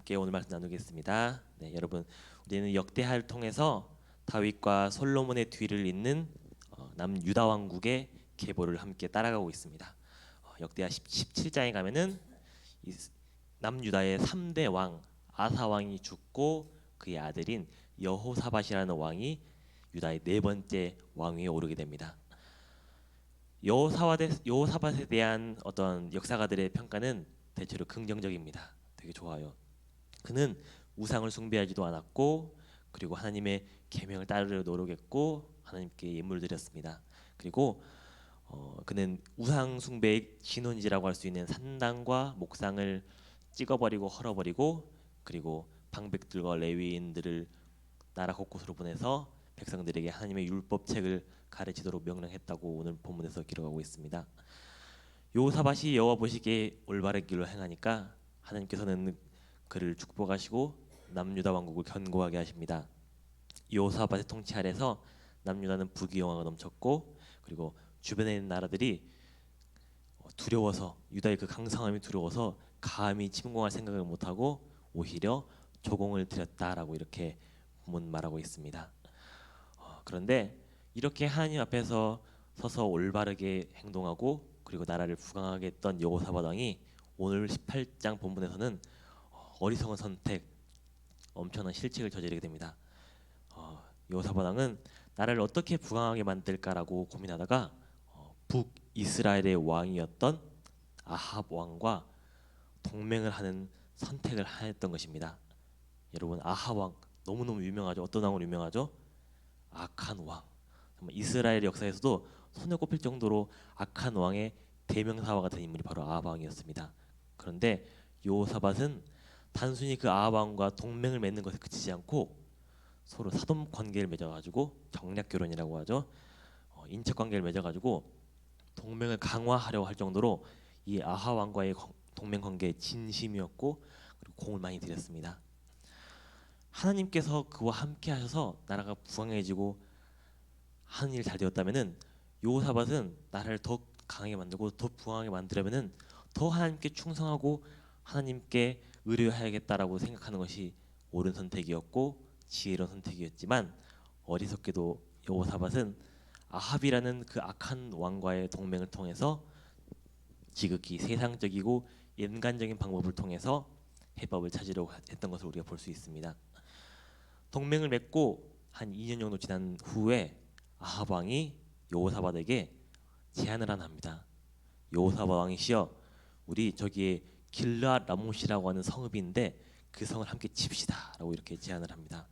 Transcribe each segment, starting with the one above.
함께 오늘 말씀 나누겠습니다. 네, 여러분, 우리는 역대하를 통해서 다윗과 솔로몬의 뒤를 잇는 남유다 왕국의 계보를 함께 따라가고 있습니다. 역대하 17장에 가면은 이 남유다의 3대 왕 아사 왕이 죽고 그의 아들인 여호사밧이라는 왕이 유다의 네 번째 왕위에 오르게 됩니다. 여호사밧에 대한 어떤 역사가들의 평가는 대체로 긍정적입니다. 되게 좋아요. 그는 우상을 숭배하지도 않았고, 그리고 하나님의 계명을 따르려 노력했고, 하나님께 예물을 드렸습니다. 그리고 그는 우상 숭배의 신혼지라고 할 수 있는 산당과 목상을 찍어버리고 헐어버리고, 그리고 방백들과 레위인들을 나라 곳곳으로 보내서 백성들에게 하나님의 율법책을 가르치도록 명령했다고 오늘 본문에서 기록하고 있습니다. 여호사밧이 여호와 보시기에 올바른 길로 행하니까 하나님께서는 그를 축복하시고 남유다 왕국을 견고하게 하십니다. 여호사밧의 통치 아래서 남유다는 부귀영화가 넘쳤고, 그리고 주변에 있는 나라들이 두려워서, 유다의 그 강성함이 두려워서 감히 침공할 생각을 못하고 오히려 조공을 들였다라고 이렇게 본문 말하고 있습니다. 그런데 이렇게 하나님 앞에서 서서 올바르게 행동하고 그리고 나라를 부강하게 했던 여호사밧 왕이 오늘 18장 본문에서는 어리석은 선택, 엄청난 실책을 저지르게 됩니다. 여호사밧 왕은 나라를 어떻게 부강하게 만들까라고 고민하다가 북이스라엘의 왕이었던 아합 왕과 동맹을 하는 선택을 하였던 것입니다. 여러분, 아합 왕 너무너무 유명하죠. 어떤 왕으로 유명하죠? 악한 왕. 정말 이스라엘 역사에서도 손에 꼽힐 정도로 악한 왕의 대명사와 같은 인물이 바로 아합 왕이었습니다. 그런데 여호사밧은 단순히 그 아합 왕과 동맹을 맺는 것에 그치지 않고 서로 사돈 관계를 맺어가지고 정략 결혼이라고 하죠. 인척 관계를 맺어가지고 동맹을 강화하려고 할 정도로 이 아합 왕과의 동맹 관계에 진심이었고, 그리고 공을 많이 들였습니다. 하나님께서 그와 함께 하셔서 나라가 부강해지고 하는 일이 잘 되었다면은 여호사밧은 나라를 더 강하게 만들고 더 부강하게 만들려면은 더 하나님께 충성하고 하나님께 의뢰해야겠다라고 생각하는 것이 옳은 선택이었고 지혜로운 선택이었지만, 어리석게도 여호사밧은 아합이라는 그 악한 왕과의 동맹을 통해서 지극히 세상적이고 인간적인 방법을 통해서 해법을 찾으려고 했던 것을 우리가 볼 수 있습니다. 동맹을 맺고 한 2년 정도 지난 후에 아합 왕이 여호사밧에게 제안을 하나 합니다. 여호사밧 왕이시여, 우리 저기에 길르앗 라못이라고 하는 성읍인데 그 성을 함께 칩시다라고 이렇게 제안을 합니다.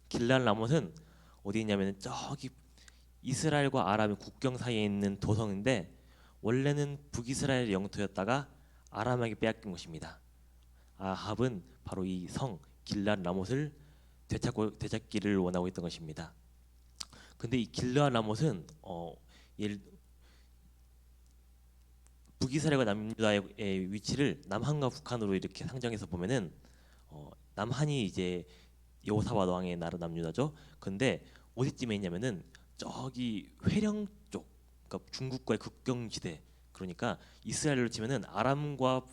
길르앗 라못은 어디 있냐면 저기 이스라엘과 아람의 국경 사이에 있는 도성인데, 원래는 북이스라엘의 영토였다가 아람에게 빼앗긴 것입니다. 아합은 바로 이 성 길르앗 라못을 되찾기를 원하고 있던 것입니다. 근데 이 길르앗 라못은 북이스라엘과 남유다의 위치를 남한과 북한으로 이렇게 상정해서 보면은 남한이 이제 여호사밧 왕의 나라 남유다죠. 근데 어디쯤에 있냐면은 저기 회령 쪽, 그러니까 중국과의 국경지대, 그러니까 이스라엘로 치면은 아람과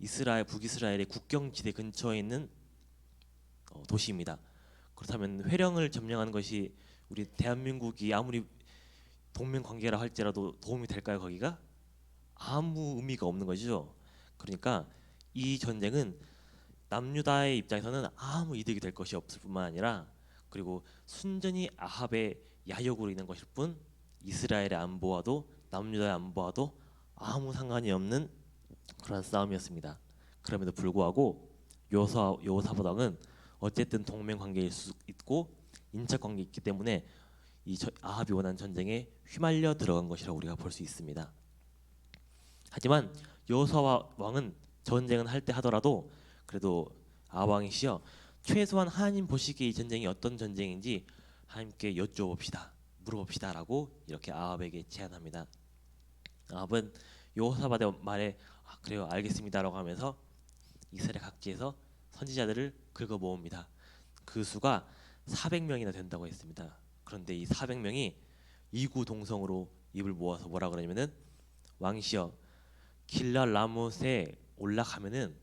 이스라엘, 북이스라엘의 국경지대 근처에 있는 도시입니다. 그렇다면 회령을 점령하는 것이 우리 대한민국이 아무리 동맹 관계라 할지라도 도움이 될까요? 거기가 아무 의미가 없는 것이죠. 그러니까 이 전쟁은 남유다의 입장에서는 아무 이득이 될 것이 없을 뿐만 아니라, 그리고 순전히 아합의 야욕으로 인한 것일 뿐 이스라엘의 안보와도 남유다의 안보와도 아무 상관이 없는 그런 싸움이었습니다. 그럼에도 불구하고 여호사밧 왕은 어쨌든 동맹 관계일 수 있고 인척 관계 있기 때문에 아합이 원한 전쟁에 휘말려 들어간 것이라고 우리가 볼 수 있습니다. 하지만 여호사밧 왕은 전쟁은 할 때 하더라도 그래도 아합 왕이시여, 최소한 하나님 보시기에 이 전쟁이 어떤 전쟁인지 하나님께 여쭤봅시다, 물어봅시다라고 이렇게 아합에게 제안합니다. 아합은 여호사밧의 말에 그래요, 알겠습니다라고 하면서 이스라엘 각지에서 선지자들을 긁어 모읍니다. 그 수가 400명이나 된다고 했습니다. 그런데 이 400명이 이구동성으로 입을 모아서 뭐라 그러냐면은, 왕이시여, 길라 라못에 올라가면은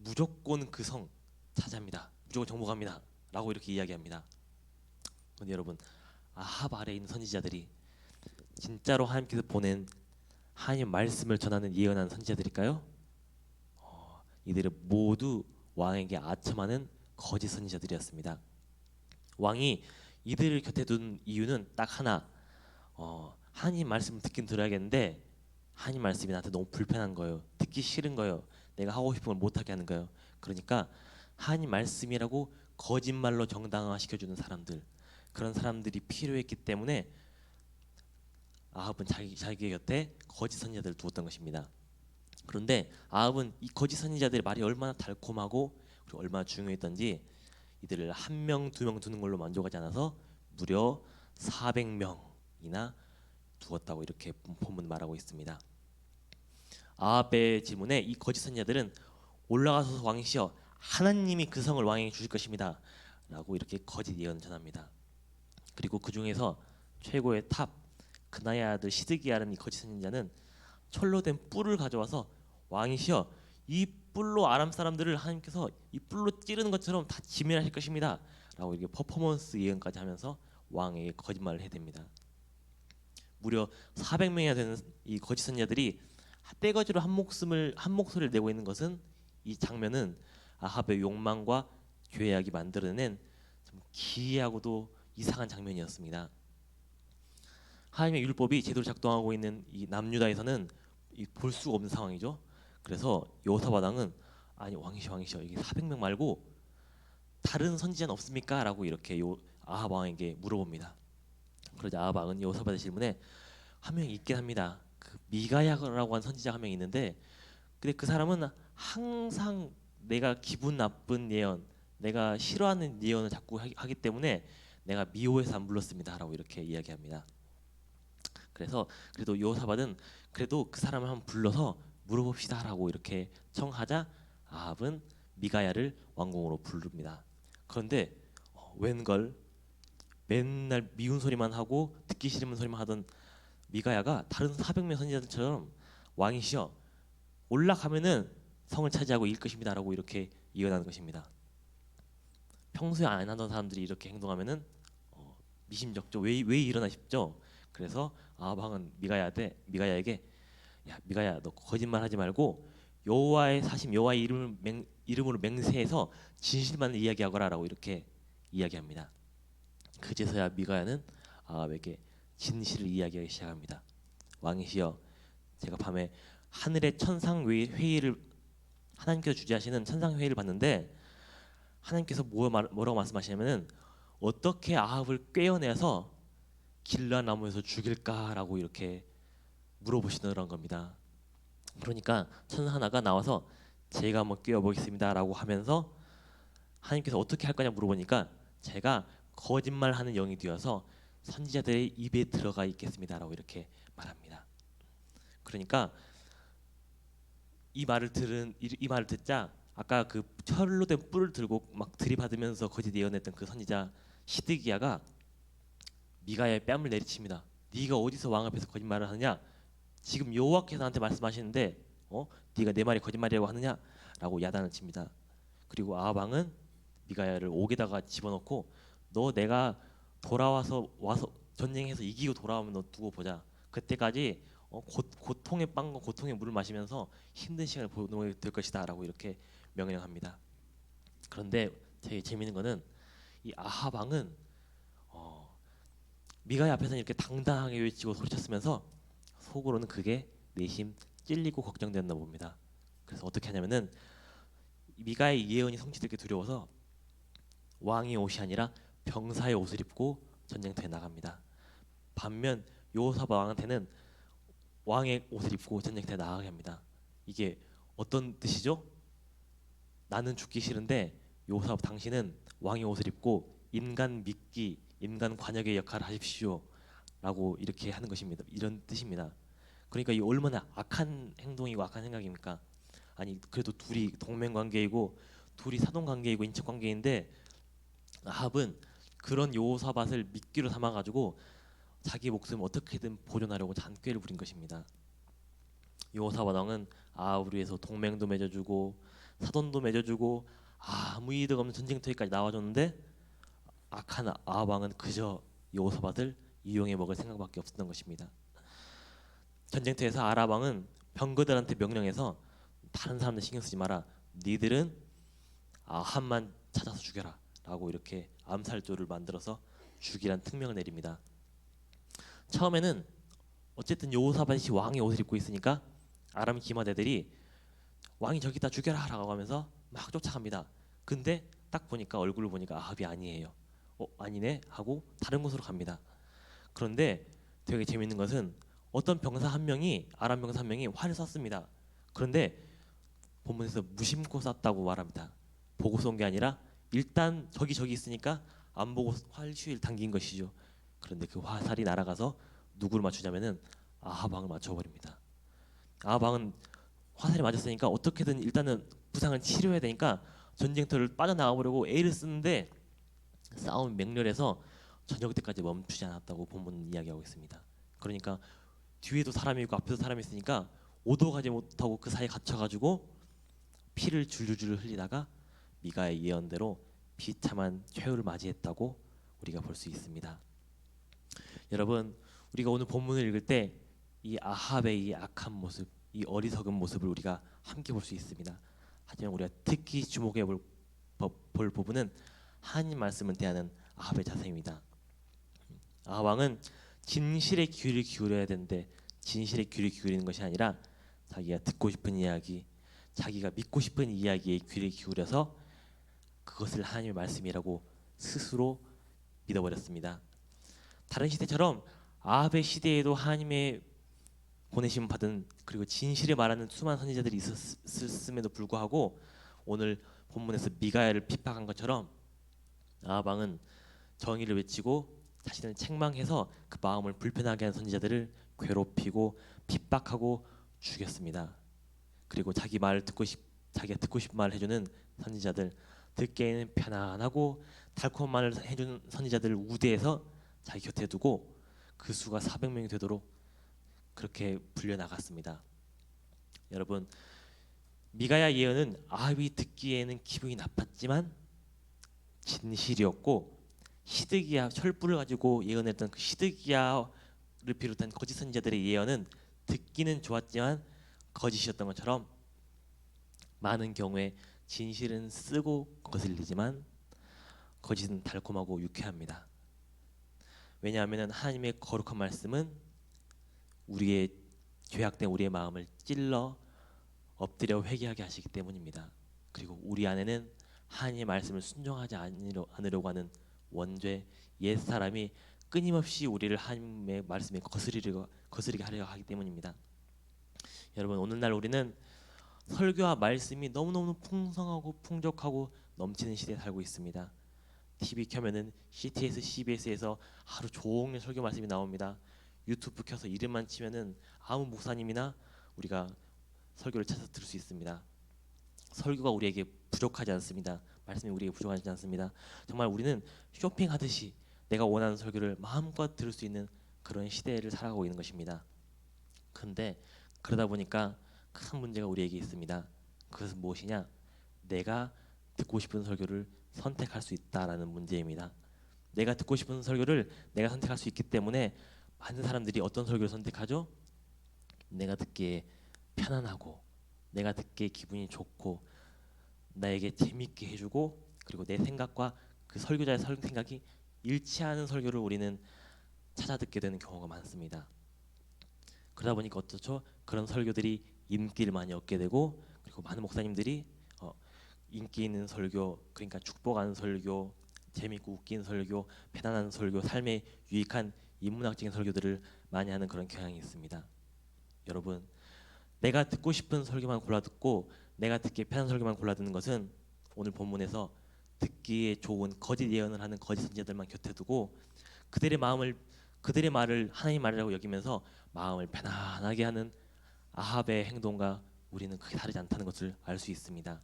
무조건 그 성 차지합니다. 무조건 정복합니다. 라고 이렇게 이야기합니다. 근데 여러분, 아합 아래에 있는 선지자들이 진짜로 하나님께서 보낸 하나님 말씀을 전하는 예언한 선지자들일까요? 이들은 모두 왕에게 아첨하는 거짓 선지자들이었습니다. 왕이 이들을 곁에 둔 이유는 딱 하나, 하나님 말씀 듣긴 들어야겠는데 하나님 말씀이 나한테 너무 불편한 거예요. 듣기 싫은 거예요. 내가 하고 싶은 걸 못하게 하는 거예요. 그러니까 하나님 말씀이라고 거짓말로 정당화시켜주는 사람들, 그런 사람들이 필요했기 때문에 아합은 자기 곁에 거짓 선지자들을 두었던 것입니다. 그런데 아합은 이 거짓 선지자들의 말이 얼마나 달콤하고 그리고 얼마나 중요했던지 이들을 한 명, 두 명 두는 걸로 만족하지 않아서 무려 400명이나 두었다고 이렇게 본문 말하고 있습니다. 아합의 질문에 이 거짓 선지자들은 올라가서 왕이시여 하나님이 그 성을 왕에게 주실 것입니다 라고 이렇게 거짓 예언을 전합니다. 그리고 그 중에서 최고의 탑 그나야 아들 시드기야라는 이 거짓 선지자는 철로 된 뿔을 가져와서 왕이시여 이 뿔로 아람 사람들을 하나님께서 이 뿔로 찌르는 것처럼 다 지멸하실 것입니다 라고 이렇게 퍼포먼스 예언까지 하면서 왕에게 거짓말을 해댑니다. 무려 400명이나 되는 이 거짓 선지자들이 떼거지로 한 목소리를 내고 있는 것은, 이 장면은 아합의 욕망과 죄악이 만들어낸 좀 기이하고도 이상한 장면이었습니다. 하나님의 율법이 제대로 작동하고 있는 이 남유다에서는 볼 수가 없는 상황이죠. 그래서 여호사밧 왕은 아니 왕이시여 이게 400명 말고 다른 선지자는 없습니까? 라고 이렇게 아합 왕에게 물어봅니다. 그러자 아합 왕은 여호사밧의 질문에 한 명 있긴 합니다. 그 미가야라고 하는 선지자 한 명 있는데, 근데 그 사람은 항상 내가 기분 나쁜 예언, 내가 싫어하는 예언을 자꾸 하기 때문에 내가 미워해서 안 불렀습니다라고 이렇게 이야기합니다. 그래서 그래도 여호사밧은 그래도 그 사람을 한번 불러서 물어봅시다라고 이렇게 청하자 아합은 미가야를 왕궁으로 부릅니다. 그런데 웬걸 맨날 미운 소리만 하고 듣기 싫은 소리만 하던 미가야가 다른 400명 선지자들처럼 왕이시여 올라가면은 성을 차지하고 이길 것입니다라고 이렇게 예언하는 것입니다. 평소에 안 하던 사람들이 이렇게 행동하면은 미심쩍죠. 왜 일어나 싶죠. 그래서 아합 왕은 미가야에게 야 미가야 너 거짓말하지 말고 여호와의 사심 여호와의 이름으로 맹세해서 진실만 이야기하거라라고 이렇게 이야기합니다. 그제서야 미가야는 아합에게 진실을 이야기하기 시작합니다. 왕이시여 제가 밤에 하늘의 천상 회의를 하나님께서 주재하시는 천상 회의를 봤는데 하나님께서 뭐라고 말씀하시냐면은 어떻게 아합을 꿰어내서 길라 나무에서 죽일까라고 이렇게 물어보시더란 겁니다. 그러니까 천사 하나가 나와서 제가 한번 꿰어보겠습니다라고 하면서 하나님께서 어떻게 할 거냐 물어보니까 제가 거짓말하는 영이 되어서 선지자들의 입에 들어가 있겠습니다라고 이렇게 말합니다. 그러니까 이 말을 듣자 아까 그 철로 된 뿔을 들고 막 들이받으면서 거짓 예언했던 그 선지자 시드기야가 미가야의 뺨을 내리칩니다. 네가 어디서 왕 앞에서 거짓말을 하느냐? 지금 여호와께서 나한테 말씀하시는데 네가 내 말이 거짓말이라고 하느냐라고 야단을 칩니다. 그리고 아합 왕은 미가야를 옥에다가 집어넣고 너 내가 와서 전쟁해서 이기고 돌아오면 너 두고 보자. 그때까지 고통의 빵과 고통의 물을 마시면서 힘든 시간을 보내게 될 것이다라고 이렇게 명령합니다. 그런데 되게 재미있는 거는 이 아합 왕은 미가야 앞에서는 이렇게 당당하게 외치고 소리쳤으면서 속으로는 그게 내심 찔리고 걱정됐나 봅니다. 그래서 어떻게 하냐면은 미가의 예언이 성취되기 두려워서 왕의 옷이 아니라 병사의 옷을 입고 전쟁터에 나갑니다. 반면 여호사밧 왕한테는 왕의 옷을 입고 전쟁터에 나가게 합니다. 이게 어떤 뜻이죠? 나는 죽기 싫은데 여호사밧 당신은 왕의 옷을 입고 인간 미끼, 인간 관역의 역할을 하십시오 라고 이렇게 하는 것입니다. 이런 뜻입니다. 그러니까 이 얼마나 악한 행동이고 악한 생각입니까? 아니 그래도 둘이 동맹 관계이고 둘이 사돈 관계이고 인척 관계인데 아합은 그런 여호사밧을 미끼로 삼아 가지고 자기 목숨을 어떻게든 보존하려고 잔꾀를 부린 것입니다. 여호사밧 왕은 아합을 위해서 동맹도 맺어주고 사돈도 맺어주고 아무 이득 없는 전쟁터에까지 나와줬는데 악한 아합 왕은 그저 여호사밧을 이용해 먹을 생각밖에 없었던 것입니다. 전쟁터에서 아합 왕은 병거들한테 명령해서 다른 사람들 신경 쓰지 마라. 니들은 아합만 찾아서 죽여라 라고 이렇게 암살조를 만들어서 죽이란 특명을 내립니다. 처음에는 어쨌든 여호사밧이 왕의 옷을 입고 있으니까 아람 기마대들이 왕이 저기 있다 죽여라 라고 하면서 막 쫓아갑니다. 근데 딱 보니까 얼굴을 보니까 아합이 아니에요. 아니네 하고 다른 곳으로 갑니다. 그런데 되게 재밌는 것은 어떤 병사 한 명이 아람 병사 한 명이 활을 쐈습니다. 그런데 본문에서 무심코 쐈다고 말합니다. 보고 쏜 게 아니라 일단 저기 있으니까 안 보고 활쉬를 당긴 것이죠. 그런데 그 화살이 날아가서 누구를 맞추냐면은 아합 왕을 맞춰버립니다. 아합 왕은 화살이 맞았으니까 어떻게든 일단은 부상을 치료해야 되니까 전쟁터를 빠져나가 보려고 애를 쓰는데 싸움이 맹렬해서 저녁 때까지 멈추지 않았다고 본문 이야기하고 있습니다. 그러니까 뒤에도 사람이 있고 앞에도 사람이 있으니까 오도 가지 못하고 그 사이에 갇혀가지고 피를 줄줄줄 흘리다가 미가의 예언대로 비참한 최후를 맞이했다고 우리가 볼 수 있습니다. 여러분, 우리가 오늘 본문을 읽을 때 이 아합의 이 악한 모습, 이 어리석은 모습을 우리가 함께 볼 수 있습니다. 하지만 우리가 특히 주목해 볼 부분은 하나님 말씀을 대하는 아합의 자세입니다. 아합 왕은 진실의 귀를 기울여야 되는데 진실의 귀를 기울이는 것이 아니라 자기가 듣고 싶은 이야기, 자기가 믿고 싶은 이야기에 귀를 기울여서 그것을 하나님의 말씀이라고 스스로 믿어버렸습니다. 다른 시대처럼 아합의 시대에도 하나님의 보내심 받은 그리고 진실을 말하는 수많은 선지자들이 있었음에도 불구하고 오늘 본문에서 미가야를 핍박한 것처럼 아합 왕은 정의를 외치고 자신을 책망해서 그 마음을 불편하게 한 선지자들을 괴롭히고 핍박하고 죽였습니다. 그리고 자기가 듣고 싶은 말을 해주는 선지자들, 듣기에는 편안하고 달콤한 말을 해주는 선지자들을 우대해서 자기 곁에 두고 그 수가 400명이 되도록 그렇게 불려나갔습니다. 여러분, 미가야 예언은 아합이 듣기에는 기분이 나빴지만 진실이었고, 시드기야 철불을 가지고 예언했던 그 시드기야를 비롯한 거짓 선지자들의 예언은 듣기는 좋았지만 거짓이었던 것처럼 많은 경우에 진실은 쓰고 거슬리지만 거짓은 달콤하고 유쾌합니다. 왜냐하면 하나님의 거룩한 말씀은 우리의 죄악된 우리의 마음을 찔러 엎드려 회개하게 하시기 때문입니다. 그리고 우리 안에는 하나님의 말씀을 순종하지 않으려고 하는 원죄 옛사람이 끊임없이 우리를 하나님의 말씀에 거스르게 하려 하기 때문입니다. 여러분, 오늘날 우리는 설교와 말씀이 너무너무 풍성하고 풍족하고 넘치는 시대에 살고 있습니다. TV 켜면은 CTS, CBS에서 하루 종일 설교 말씀이 나옵니다. 유튜브 켜서 이름만 치면은 아무 목사님이나 우리가 설교를 찾아서 들을 수 있습니다. 설교가 우리에게 부족하지 않습니다. 말씀이 우리에게 부족하지 않습니다. 정말 우리는 쇼핑하듯이 내가 원하는 설교를 마음껏 들을 수 있는 그런 시대를 살아가고 있는 것입니다. 그런데 그러다 보니까 큰 문제가 우리에게 있습니다. 그것은 무엇이냐? 내가 듣고 싶은 설교를 선택할 수 있다라는 문제입니다. 내가 듣고 싶은 설교를 내가 선택할 수 있기 때문에 많은 사람들이 어떤 설교를 선택하죠? 내가 듣기에 편안하고 내가 듣기에 기분이 좋고 나에게 재밌게 해주고 그리고 내 생각과 그 설교자의 생각이 일치하는 설교를 우리는 찾아 듣게 되는 경우가 많습니다. 그러다 보니까 어떻죠? 그런 설교들이 인기를 많이 얻게 되고 그리고 많은 목사님들이 인기 있는 설교, 그러니까 축복하는 설교, 재밌고 웃긴 설교, 편안한 설교, 삶에 유익한 인문학적인 설교들을 많이 하는 그런 경향이 있습니다. 여러분, 내가 듣고 싶은 설교만 골라 듣고 내가 듣기에 편한 설교만 골라 듣는 것은 오늘 본문에서 듣기에 좋은 거짓 예언을 하는 거짓 선지자들만 곁에 두고 그들의 말을 하나님 말이라고 여기면서 마음을 편안하게 하는 아합의 행동과 우리는 크게 다르지 않다는 것을 알 수 있습니다.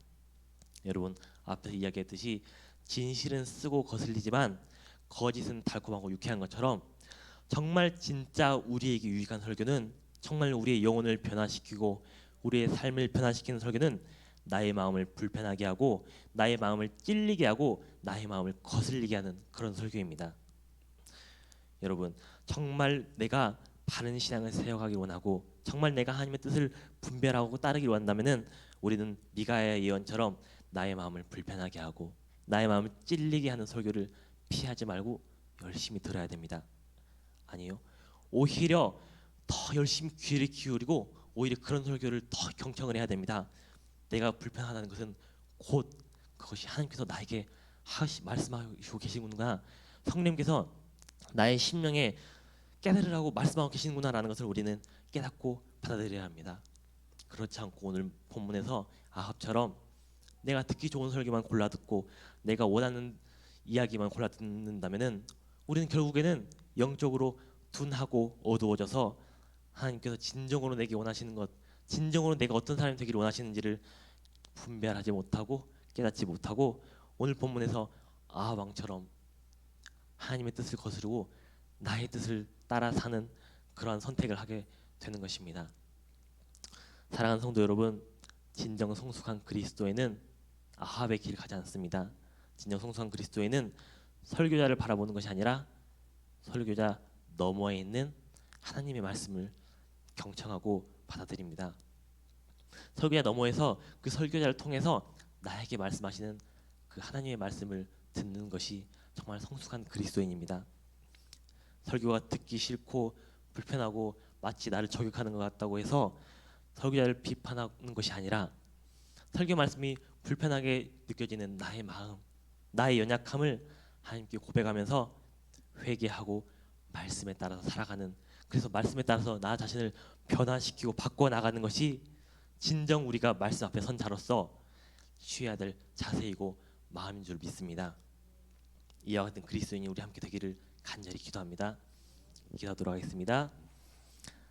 여러분, 앞에서 이야기했듯이 진실은 쓰고 거슬리지만 거짓은 달콤하고 유쾌한 것처럼 정말 진짜 우리에게 유익한 설교는 정말 우리의 영혼을 변화시키고 우리의 삶을 변화시키는 설교는 나의 마음을 불편하게 하고 나의 마음을 찔리게 하고 나의 마음을 거슬리게 하는 그런 설교입니다. 여러분, 정말 내가 바른 신앙을 세워가길 원하고 정말 내가 하나님의 뜻을 분별하고 따르길 원한다면은 우리는 미가야의 예언처럼 나의 마음을 불편하게 하고 나의 마음을 찔리게 하는 설교를 피하지 말고 열심히 들어야 됩니다. 아니요, 오히려 더 열심히 귀를 기울이고 오히려 그런 설교를 더 경청을 해야 됩니다. 내가 불편하다는 것은 곧 그것이 하나님께서 나에게 말씀하시고 계시는구나, 성령님께서 나의 심령에 깨달으라고 말씀하고 계시는구나라는 것을 우리는 깨닫고 받아들여야 합니다. 그렇지 않고 오늘 본문에서 아합처럼 내가 듣기 좋은 설교만 골라 듣고 내가 원하는 이야기만 골라 듣는다면은 우리는 결국에는 영적으로 둔하고 어두워져서 하나님께서 진정으로 내게 원하시는 것, 진정으로 내가 어떤 사람이 되기를 원하시는지를 분별하지 못하고 깨닫지 못하고 오늘 본문에서 아합 왕처럼 하나님의 뜻을 거스르고 나의 뜻을 따라 사는 그러한 선택을 하게 되는 것입니다. 사랑하는 성도 여러분, 진정 성숙한 그리스도인은 아합의 길을 가지 않습니다. 진정 성숙한 그리스도인은 설교자를 바라보는 것이 아니라 설교자 너머에 있는 하나님의 말씀을 경청하고 받아들입니다. 설교자 너머에서 그 설교자를 통해서 나에게 말씀하시는 그 하나님의 말씀을 듣는 것이 정말 성숙한 그리스도인입니다. 설교가 듣기 싫고 불편하고 마치 나를 저격하는 것 같다고 해서 설교자를 비판하는 것이 아니라 설교 말씀이 불편하게 느껴지는 나의 마음, 나의 연약함을 하나님께 고백하면서 회개하고 말씀에 따라서 살아가는, 그래서 말씀에 따라서 나 자신을 변화시키고 바꿔 나가는 것이 진정 우리가 말씀 앞에 선 자로서 취해야 될 자세이고 마음인 줄 믿습니다. 이와 같은 그리스도인이 우리 함께 되기를 간절히 기도합니다. 기도하도록 하겠습니다.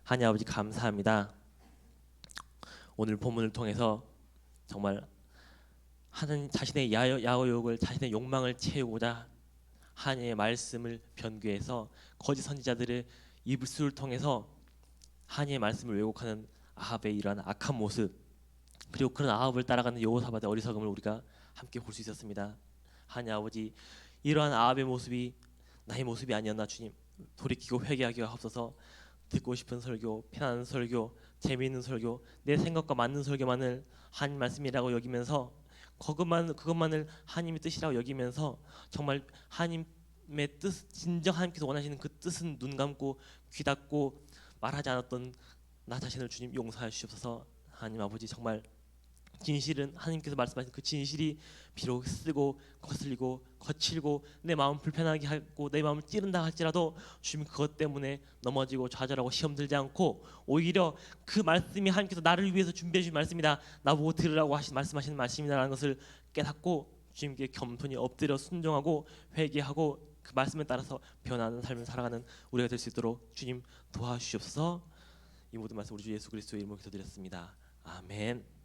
하나님 아버지, 감사합니다. 오늘 본문을 통해서 정말 하나님 자신의 야욕을, 자신의 욕망을 채우고자 하나님의 말씀을 변교해서 거짓 선지자들의 입술을 통해서 하나님의 말씀을 왜곡하는 아합의 이러한 악한 모습, 그리고 그런 아합을 따라가는 여호사밧의 어리석음을 우리가 함께 볼 수 있었습니다. 하나님 아버지, 이러한 아합의 모습이 나의 모습이 아니었나 주님, 돌이키고 회개하기가 하옵소서. 듣고 싶은 설교, 편안한 설교, 재미있는 설교, 내 생각과 맞는 설교만을 하나님 말씀이라고 여기면서 그것만을 하나님의 뜻이라고 여기면서 정말 하나님의 뜻, 진정 하나님께서 원하시는 그 뜻은 눈 감고 귀 닫고 말하지 않았던 나 자신을 주님 용서하여 주시옵소서. 하나님 아버지, 정말 진실은 하나님께서 말씀하신 그 진실이 비록 쓰고 거슬리고 거칠고 내 마음 불편하게 하고 내 마음을 찌른다 할지라도 주님 그것 때문에 넘어지고 좌절하고 시험 들지 않고 오히려 그 말씀이 하나님께서 나를 위해서 준비해 주신 말씀이다, 나보고 들으라고 말씀하시는 말씀이다라는 것을 깨닫고 주님께 겸손히 엎드려 순종하고 회개하고 그 말씀에 따라서 변화하는 삶을 살아가는 우리가 될 수 있도록 주님 도와주시옵소서. 이 모든 말씀 우리 주 예수 그리스도의 이름으로 기도드렸습니다. 아멘.